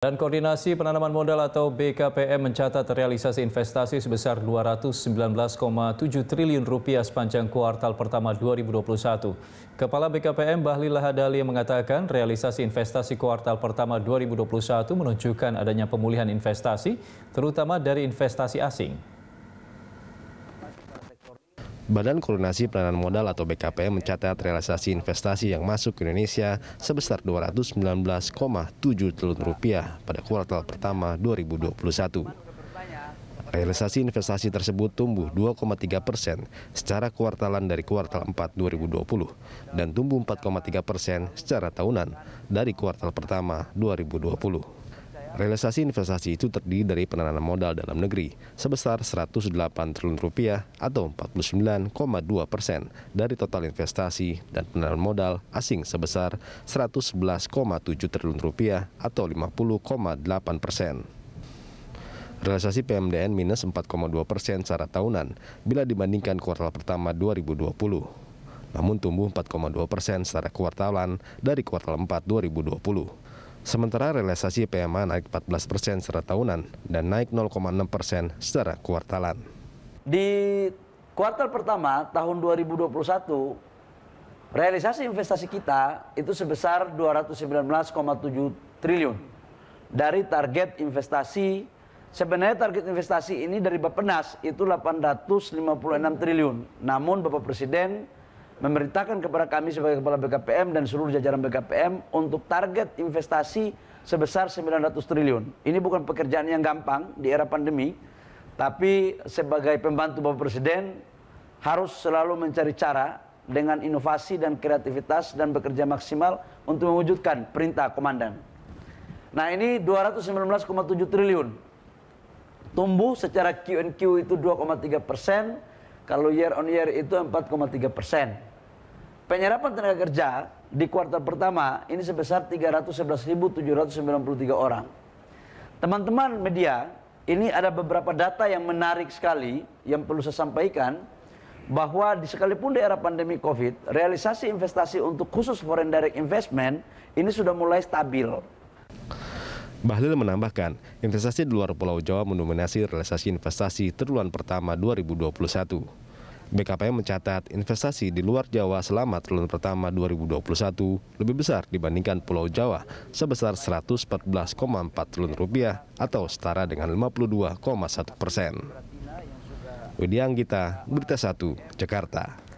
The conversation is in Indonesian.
Dan Koordinasi Penanaman Modal atau BKPM mencatat realisasi investasi sebesar Rp219,7 triliun sepanjang kuartal pertama 2021. Kepala BKPM Bahlil Lahadalia mengatakan realisasi investasi kuartal pertama 2021 menunjukkan adanya pemulihan investasi, terutama dari investasi asing. Badan Koordinasi Penanaman Modal atau BKPM mencatat realisasi investasi yang masuk ke Indonesia sebesar Rp219,7 triliun pada kuartal pertama 2021. Realisasi investasi tersebut tumbuh 2,3% secara kuartalan dari kuartal 4 2020 dan tumbuh 4,3% secara tahunan dari kuartal pertama 2020. Realisasi investasi itu terdiri dari penanaman modal dalam negeri sebesar Rp108 triliun atau 49,2% dari total investasi dan penanaman modal asing sebesar Rp111,7 triliun atau 50,8%. Realisasi PMDN minus 4,2% secara tahunan bila dibandingkan kuartal pertama 2020. Namun tumbuh 4,2% secara kuartalan dari kuartal 4 2020. Sementara realisasi PMA naik 14% secara tahunan dan naik 0,6% secara kuartalan. Di kuartal pertama tahun 2021, realisasi investasi kita itu sebesar Rp219,7 triliun. Dari target investasi, sebenarnya target investasi ini dari Bappenas itu Rp856 triliun. Namun Bapak Presiden memerintahkan kepada kami sebagai Kepala BKPM dan seluruh jajaran BKPM untuk target investasi sebesar Rp900 triliun. Ini bukan pekerjaan yang gampang di era pandemi, tapi sebagai pembantu Bapak Presiden harus selalu mencari cara dengan inovasi dan kreativitas dan bekerja maksimal untuk mewujudkan perintah komandan. Nah, ini Rp219,7 triliun. Tumbuh secara Q&Q itu 2,3%, kalau year on year itu 4,3%. Penyerapan tenaga kerja di kuartal pertama ini sebesar 311.793 orang. Teman-teman media, ini ada beberapa data yang menarik sekali yang perlu saya sampaikan, bahwa sekalipun di era pandemi COVID, realisasi investasi untuk khusus foreign direct investment ini sudah mulai stabil. Bahlil menambahkan, investasi di luar Pulau Jawa mendominasi realisasi investasi triwulan pertama 2021. BKPM mencatat investasi di luar Jawa selama triwulan pertama 2021 lebih besar dibandingkan Pulau Jawa sebesar Rp114,4 triliun atau setara dengan 52,1%. Widya Anggita, Berita 1, Jakarta.